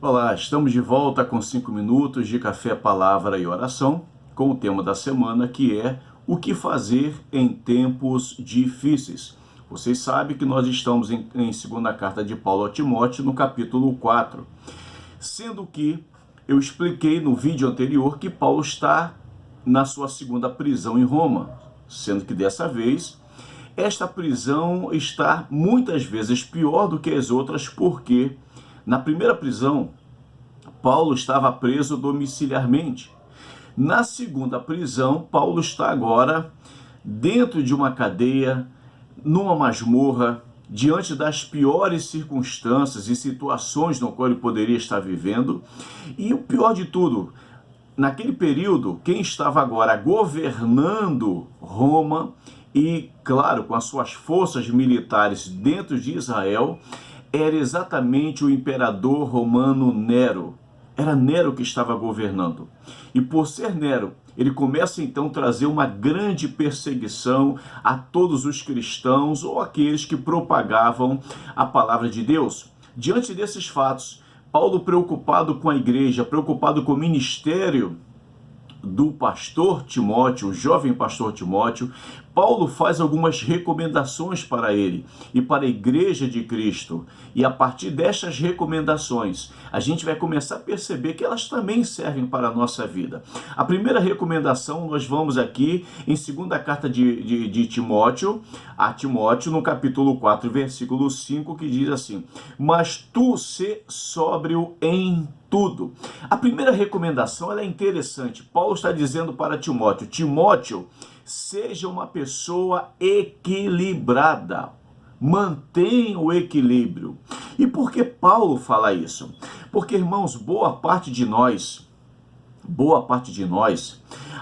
Olá, estamos de volta com 5 minutos de café, palavra e oração, com o tema da semana que é o que fazer em tempos difíceis. Vocês sabem que nós estamos em segunda carta de Paulo a Timóteo, no capítulo 4. Sendo que eu expliquei no vídeo anterior que Paulo está na sua segunda prisão em Roma, sendo que dessa vez esta prisão está muitas vezes pior do que as outras, porque na primeira prisão, Paulo estava preso domiciliarmente. Na segunda prisão, Paulo está agora dentro de uma cadeia, numa masmorra, diante das piores circunstâncias e situações no qual ele poderia estar vivendo. E o pior de tudo, naquele período, quem estava agora governando Roma e, claro, com as suas forças militares dentro de Israel, era exatamente o imperador romano Nero. Era Nero que estava governando. E por ser Nero, ele começa então a trazer uma grande perseguição a todos os cristãos ou aqueles que propagavam a palavra de Deus. Diante desses fatos, Paulo, preocupado com a igreja, preocupado com o ministério do pastor Timóteo, o jovem pastor Timóteo, Paulo faz algumas recomendações para ele e para a igreja de Cristo. E a partir destas recomendações, a gente vai começar a perceber que elas também servem para a nossa vida. A primeira recomendação, nós vamos aqui em segunda carta de Timóteo, a Timóteo, no capítulo 4, versículo 5, que diz assim: mas tu sê sóbrio em tudo. A primeira recomendação ela é interessante. Paulo está dizendo para Timóteo: Timóteo, seja uma pessoa equilibrada. Mantenha o equilíbrio. E por que Paulo fala isso? Porque, irmãos, boa parte de nós,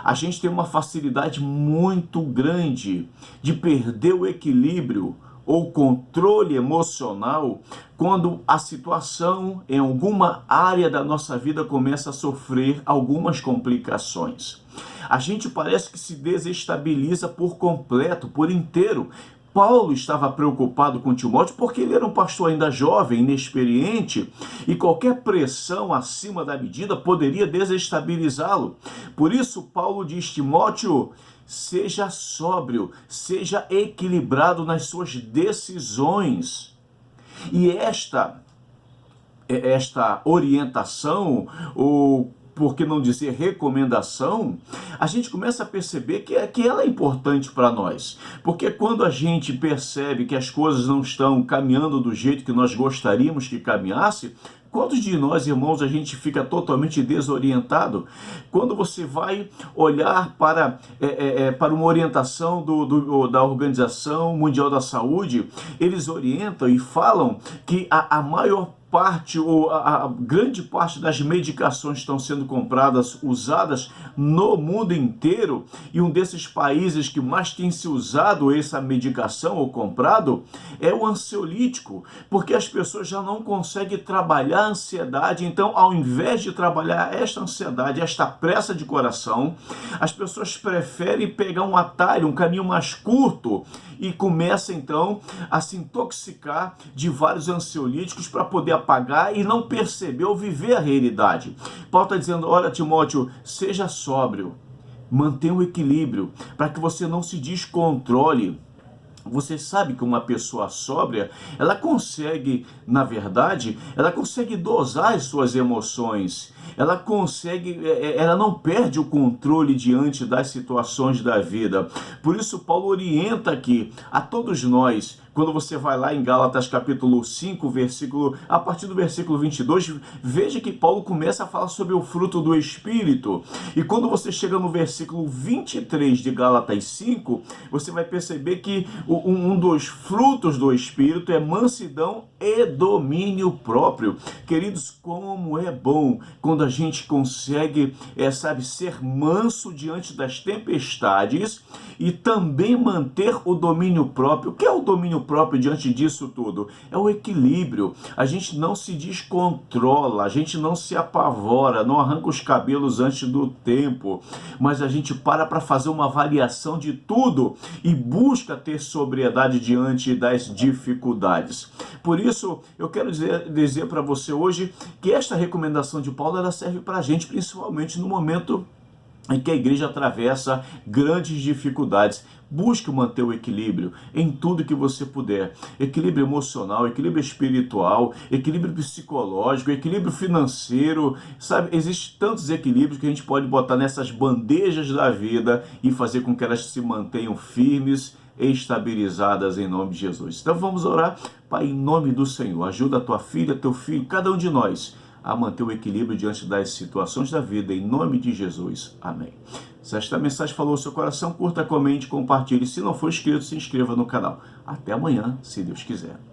a gente tem uma facilidade muito grande de perder o equilíbrio ou controle emocional quando a situação em alguma área da nossa vida começa a sofrer algumas complicações. A gente parece que se desestabiliza por completo, por inteiro. Paulo estava preocupado com Timóteo porque ele era um pastor ainda jovem, inexperiente, e qualquer pressão acima da medida poderia desestabilizá-lo. Por isso, Paulo diz: Timóteo, seja sóbrio, seja equilibrado nas suas decisões. E esta orientação, ou por que não dizer recomendação, a gente começa a perceber que ela é importante para nós. Porque quando a gente percebe que as coisas não estão caminhando do jeito que nós gostaríamos que caminhasse, quantos de nós, irmãos, a gente fica totalmente desorientado? Quando você vai olhar para uma orientação da Organização Mundial da Saúde, eles orientam e falam que a maior parte ou a grande parte das medicações estão sendo compradas, usadas no mundo inteiro, e um desses países que mais tem se usado essa medicação ou comprado é o ansiolítico, porque as pessoas já não conseguem trabalhar a ansiedade. Então, ao invés de trabalhar esta ansiedade, esta pressa de coração, as pessoas preferem pegar um atalho, um caminho mais curto, e começam então a se intoxicar de vários ansiolíticos para poder apagar e não perceber ou viver a realidade. Paulo está dizendo: olha, Timóteo, seja sóbrio, mantenha o equilíbrio, para que você não se descontrole. Você sabe que uma pessoa sóbria, ela consegue, na verdade, ela consegue dosar as suas emoções. Ela não perde o controle diante das situações da vida. Por isso, Paulo orienta aqui a todos nós. Quando você vai lá em Gálatas capítulo 5, a partir do versículo 22, veja que Paulo começa a falar sobre o fruto do Espírito. E quando você chega no versículo 23 de Gálatas 5, você vai perceber que um dos frutos do Espírito é mansidão e domínio próprio. Queridos, como é bom quando a gente consegue, ser manso diante das tempestades e também manter o domínio próprio. O que é o domínio próprio? próprio diante disso tudo? É o equilíbrio. A gente não se descontrola, a gente não se apavora, não arranca os cabelos antes do tempo, mas a gente para fazer uma avaliação de tudo e busca ter sobriedade diante das dificuldades. Por isso, eu quero dizer para você hoje que esta recomendação de Paulo ela serve para a gente, principalmente no momento em que a igreja atravessa grandes dificuldades. Busque manter o equilíbrio em tudo que você puder. Equilíbrio emocional, equilíbrio espiritual, equilíbrio psicológico, equilíbrio financeiro. Sabe, existem tantos equilíbrios que a gente pode botar nessas bandejas da vida e fazer com que elas se mantenham firmes, estabilizadas em nome de Jesus. Então vamos orar. Pai, em nome do Senhor, ajuda a tua filha, teu filho, cada um de nós a manter o equilíbrio diante das situações da vida, em nome de Jesus. Amém. Se esta mensagem falou ao seu coração, curta, comente, compartilhe. Se não for inscrito, se inscreva no canal. Até amanhã, se Deus quiser.